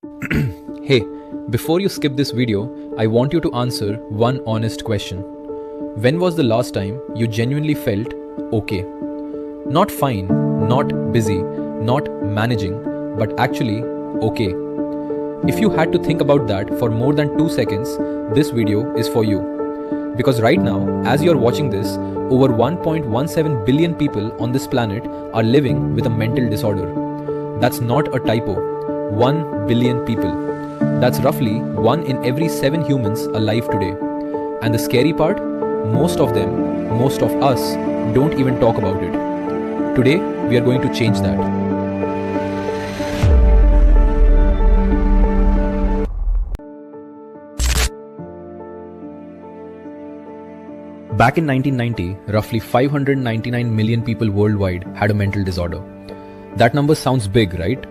Hey, before you skip this video, I want you to answer one honest question. When was the last time you genuinely felt okay? Not fine, not busy, not managing, but actually okay. If you had to think about that for more than 2 seconds, this video is for you. Because right now, as you're watching this, over 1.17 billion people on this planet are living with a mental disorder. That's not a typo. 1 billion people. That's roughly 1 in every 7 humans alive today. And the scary part, most of them, most of us, don't even talk about it. Today, we are going to change that. Back in 1990, roughly 599 million people worldwide had a mental disorder. That number sounds big, right?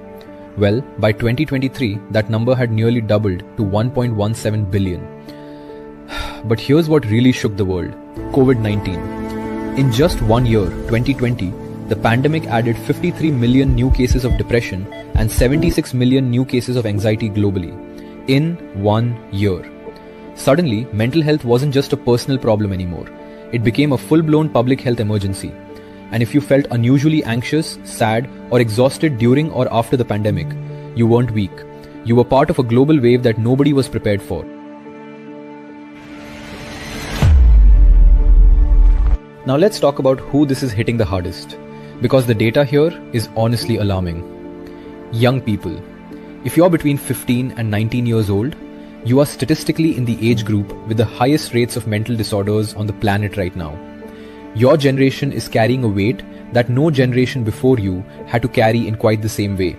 Well, by 2023, that number had nearly doubled to 1.17 billion. But here's what really shook the world: COVID-19. In just 1 year, 2020, the pandemic added 53 million new cases of depression and 76 million new cases of anxiety globally. In 1 year. Suddenly, mental health wasn't just a personal problem anymore. It became a full-blown public health emergency. And if you felt unusually anxious, sad, or exhausted during or after the pandemic, you weren't weak. You were part of a global wave that nobody was prepared for. Now let's talk about who this is hitting the hardest, because the data here is honestly alarming. Young people. If you're between 15 and 19 years old, you are statistically in the age group with the highest rates of mental disorders on the planet right now. Your generation is carrying a weight that no generation before you had to carry in quite the same way.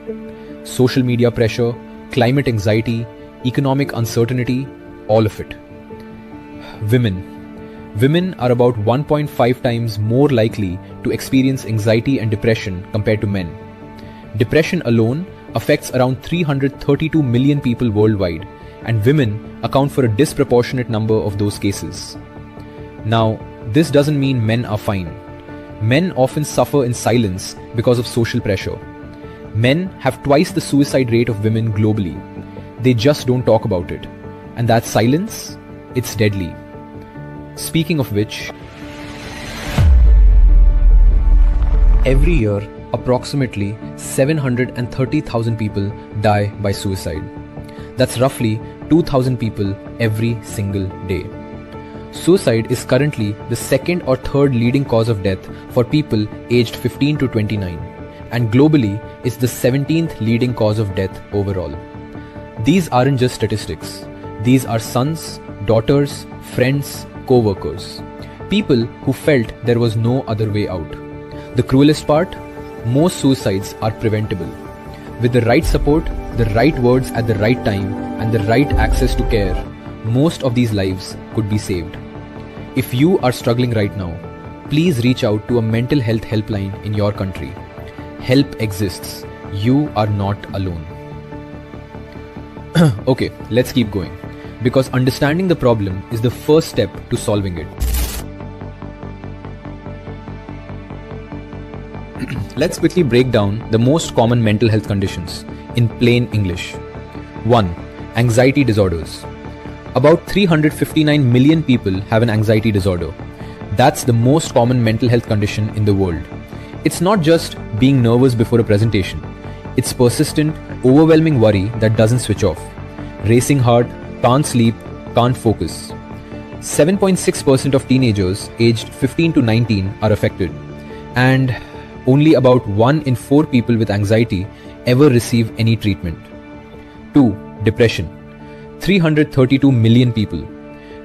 Social media pressure, climate anxiety, economic uncertainty, all of it. Women. Women are about 1.5 times more likely to experience anxiety and depression compared to men. Depression alone affects around 332 million people worldwide, and women account for a disproportionate number of those cases. Now, this doesn't mean men are fine. Men often suffer in silence because of social pressure. Men have twice the suicide rate of women globally. They just don't talk about it. And that silence, it's deadly. Speaking of which, every year, approximately 730,000 people die by suicide. That's roughly 2,000 people every single day. Suicide is currently the second or third leading cause of death for people aged 15 to 29, and globally is the 17th leading cause of death overall. These aren't just statistics. These are sons, daughters, friends, co-workers. People who felt there was no other way out. The cruelest part? Most suicides are preventable. With the right support, the right words at the right time, and the right access to care, most of these lives could be saved. If you are struggling right now, please reach out to a mental health helpline in your country. Help exists. You are not alone. Okay, let's keep going. Because understanding the problem is the first step to solving it. Let's quickly break down the most common mental health conditions in plain English. 1. Anxiety disorders. About 359 million people have an anxiety disorder. That's the most common mental health condition in the world. It's not just being nervous before a presentation. It's persistent, overwhelming worry that doesn't switch off. Racing heart, can't sleep, can't focus. 7.6% of teenagers aged 15 to 19 are affected. And only about 1 in 4 people with anxiety ever receive any treatment. 2. Depression. 332 million people.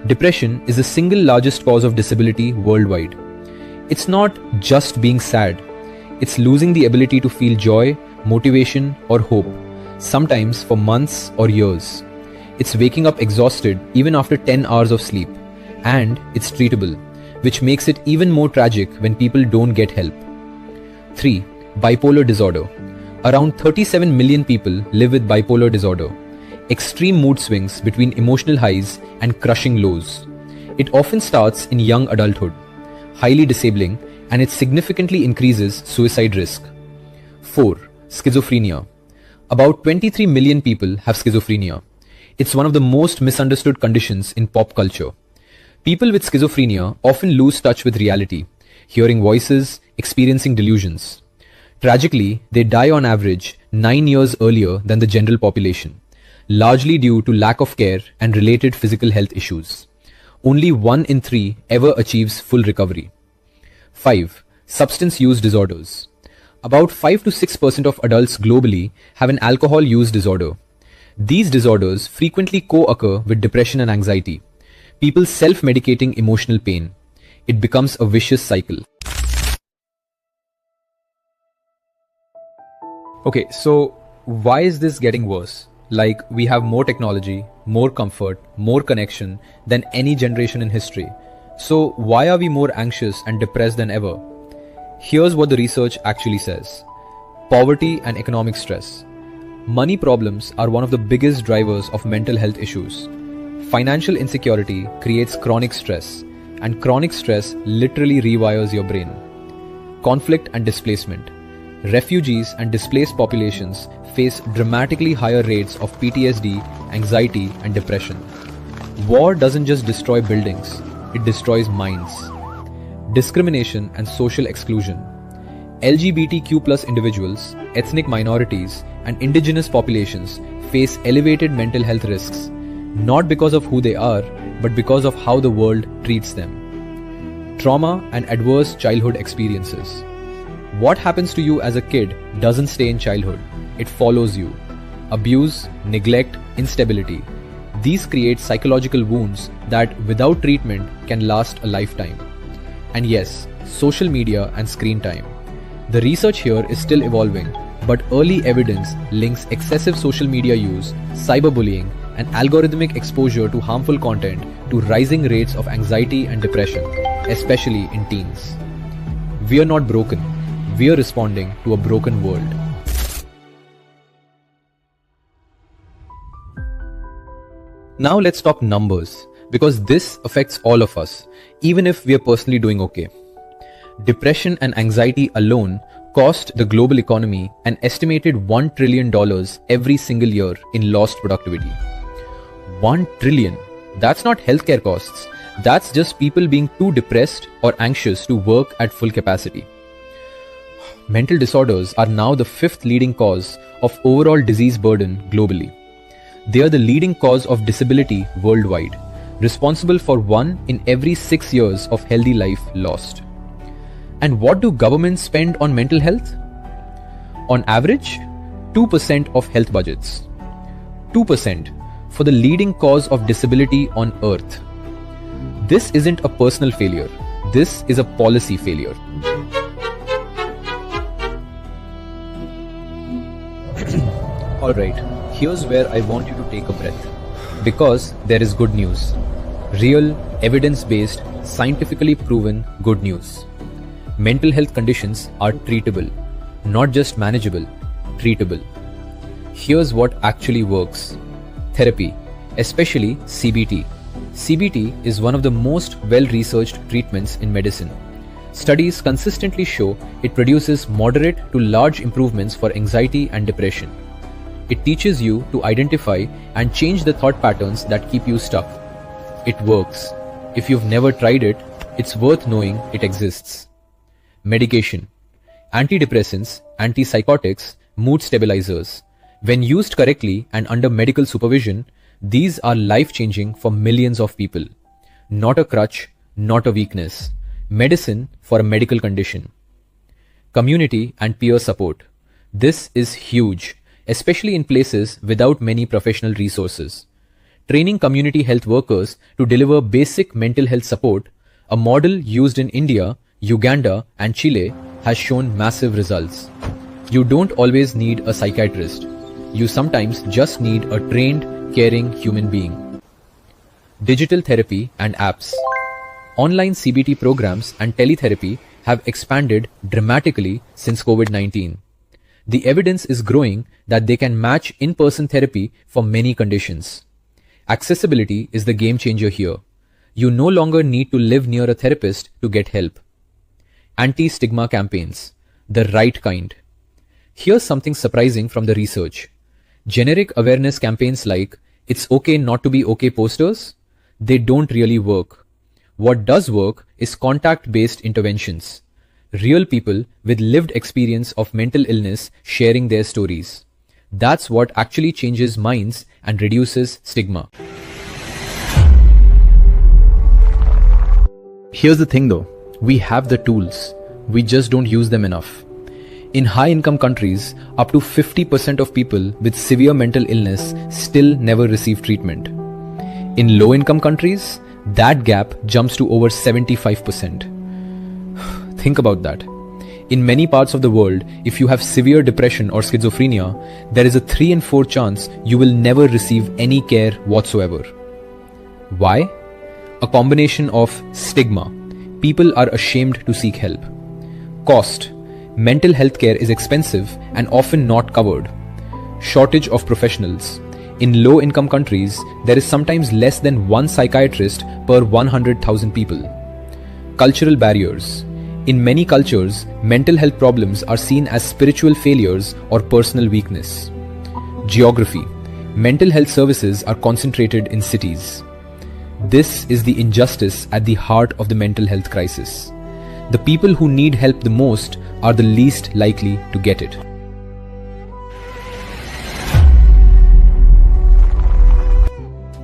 Depression is the single largest cause of disability worldwide. It's not just being sad. It's losing the ability to feel joy, motivation, or hope, sometimes for months or years. It's waking up exhausted even after 10 hours of sleep. And it's treatable, which makes it even more tragic when people don't get help. 3. Bipolar disorder. Around 37 million people live with bipolar disorder. Extreme mood swings between emotional highs and crushing lows. It often starts in young adulthood, highly disabling, and it significantly increases suicide risk. 4. Schizophrenia. About 23 million people have schizophrenia. It's one of the most misunderstood conditions in pop culture. People with schizophrenia often lose touch with reality, hearing voices, experiencing delusions. Tragically, they die on average 9 years earlier than the general population, largely due to lack of care and related physical health issues. Only 1 in 3 ever achieves full recovery. 5. Substance use disorders. About 5 to 6% of adults globally have an alcohol use disorder. These disorders frequently co-occur with depression and anxiety. People self-medicating emotional pain. It becomes a vicious cycle. Okay, so why is this getting worse? Like, we have more technology, more comfort, more connection than any generation in history. So why are we more anxious and depressed than ever? Here's what the research actually says. Poverty and economic stress. Money problems are one of the biggest drivers of mental health issues. Financial insecurity creates chronic stress, and chronic stress literally rewires your brain. Conflict and displacement. Refugees and displaced populations face dramatically higher rates of PTSD, anxiety, and depression. War doesn't just destroy buildings, it destroys minds. Discrimination and social exclusion. LGBTQ+ individuals, ethnic minorities, and indigenous populations face elevated mental health risks, not because of who they are, but because of how the world treats them. Trauma and adverse childhood experiences. What happens to you as a kid doesn't stay in childhood, it follows you. Abuse, neglect, instability. These create psychological wounds that, without treatment, can last a lifetime. And yes, social media and screen time. The research here is still evolving, but early evidence links excessive social media use, cyberbullying, and algorithmic exposure to harmful content to rising rates of anxiety and depression, especially in teens. We are not broken. We are responding to a broken world. Now let's talk numbers, because this affects all of us, even if we are personally doing okay. Depression and anxiety alone cost the global economy an estimated $1 trillion every single year in lost productivity. $1 trillion. That's not healthcare costs. That's just people being too depressed or anxious to work at full capacity. Mental disorders are now the 5th leading cause of overall disease burden globally. They are the leading cause of disability worldwide, responsible for 1 in every 6 years of healthy life lost. And what do governments spend on mental health? On average, 2% of health budgets. 2% for the leading cause of disability on earth. This isn't a personal failure. This is a policy failure. Alright, here's where I want you to take a breath. Because there is good news. Real, evidence-based, scientifically proven good news. Mental health conditions are treatable, not just manageable, treatable. Here's what actually works. Therapy, especially CBT. CBT is one of the most well-researched treatments in medicine. Studies consistently show it produces moderate to large improvements for anxiety and depression. It teaches you to identify and change the thought patterns that keep you stuck. It works. If you've never tried it, it's worth knowing it exists. Medication. Antidepressants, antipsychotics, mood stabilizers. When used correctly and under medical supervision, these are life-changing for millions of people. Not a crutch, not a weakness. Medicine for a medical condition. Community and peer support. This is huge, especially in places without many professional resources. Training community health workers to deliver basic mental health support, a model used in India, Uganda, and Chile, has shown massive results. You don't always need a psychiatrist. You sometimes just need a trained, caring human being. Digital therapy and apps. Online CBT programs and teletherapy have expanded dramatically since COVID-19. The evidence is growing that they can match in-person therapy for many conditions. Accessibility is the game changer here. You no longer need to live near a therapist to get help. Anti-stigma campaigns, the right kind. Here's something surprising from the research. Generic awareness campaigns like "It's okay not to be okay" posters, they don't really work. What does work is contact-based interventions. Real people with lived experience of mental illness sharing their stories. That's what actually changes minds and reduces stigma. Here's the thing though, we have the tools, we just don't use them enough. In high-income countries, up to 50% of people with severe mental illness still never receive treatment. In low-income countries, that gap jumps to over 75%. Think about that. In many parts of the world, if you have severe depression or schizophrenia, there is a 3 in 4 chance you will never receive any care whatsoever. Why? A combination of stigma. People are ashamed to seek help. Cost. Mental health care is expensive and often not covered. Shortage of professionals. In low-income countries, there is sometimes less than one psychiatrist per 100,000 people. Cultural barriers. In many cultures, mental health problems are seen as spiritual failures or personal weakness. Geography. Mental health services are concentrated in cities. This is the injustice at the heart of the mental health crisis. The people who need help the most are the least likely to get it.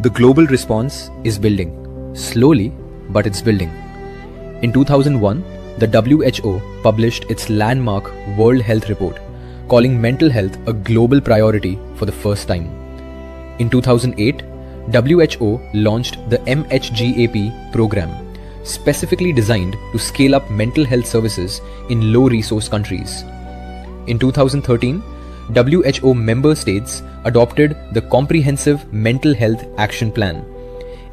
The global response is building. Slowly, but it's building. In 2001, the WHO published its landmark World Health Report, calling mental health a global priority for the first time. In 2008, WHO launched the MHGAP program, specifically designed to scale up mental health services in low-resource countries. In 2013, WHO member states adopted the Comprehensive Mental Health Action Plan,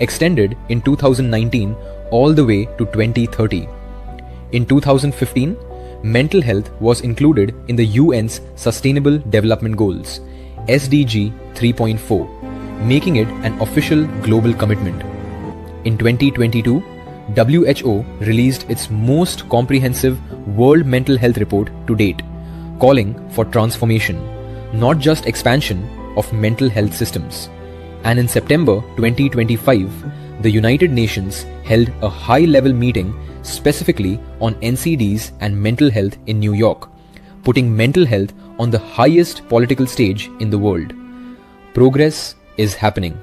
extended in 2019 all the way to 2030. In 2015, mental health was included in the UN's Sustainable Development Goals, SDG 3.4, making it an official global commitment. In 2022, WHO released its most comprehensive World Mental Health Report to date, calling for transformation, not just expansion, of mental health systems. And in September 2025, the United Nations held a high-level meeting specifically on NCDs and mental health in New York, putting mental health on the highest political stage in the world. Progress is happening,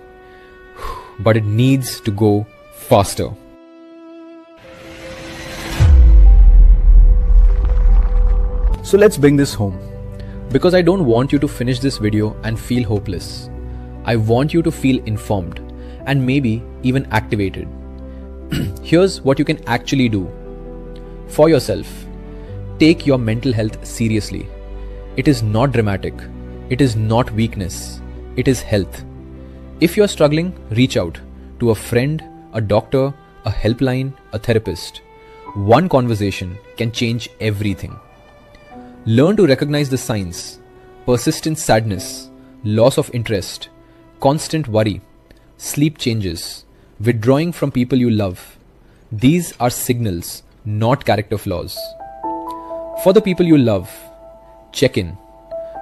but it needs to go faster. So let's bring this home, because I don't want you to finish this video and feel hopeless. I want you to feel informed and maybe even activated. Here's what you can actually do. For yourself, take your mental health seriously. It is not dramatic. It is not weakness. It is health. If you're struggling, reach out to a friend, a doctor, a helpline, a therapist. One conversation can change everything. Learn to recognize the signs: persistent sadness, loss of interest, constant worry, sleep changes, withdrawing from people you love. These are signals, not character flaws. For the people you love, check in.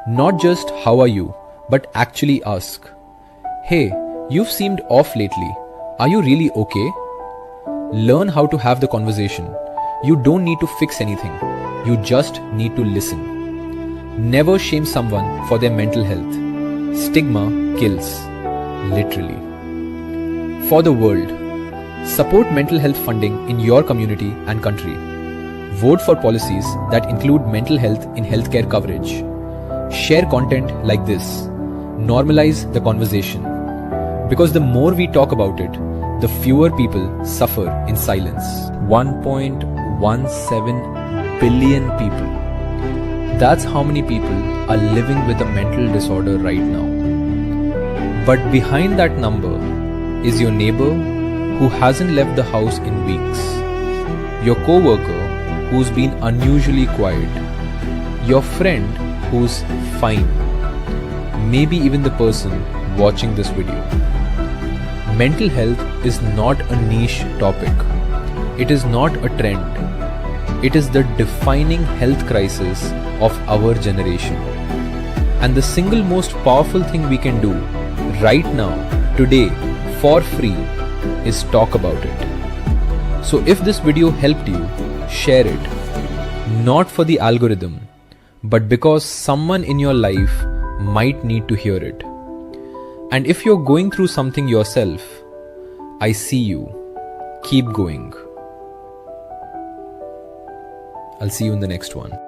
Not just how are you, but actually ask, "Hey, you've seemed off lately. Are you really okay?" Learn how to have the conversation. You don't need to fix anything. You just need to listen. Never shame someone for their mental health. Stigma kills, literally. For the world, support mental health funding in your community and country. Vote for policies that include mental health in healthcare coverage. Share content like this. Normalize the conversation. Because the more we talk about it, the fewer people suffer in silence. 1.17 billion people. That's how many people are living with a mental disorder right now. But behind that number is your neighbor who hasn't left the house in weeks, your co-worker who's been unusually quiet, your friend who's fine, maybe even the person watching this video. Mental health is not a niche topic. It is not a trend. It is the defining health crisis of our generation. And the single most powerful thing we can do right now, today, for free, is talk about it. So if this video helped you, share it. Not for the algorithm, but because someone in your life might need to hear it. And if you're going through something yourself, I see you. Keep going. I'll see you in the next one.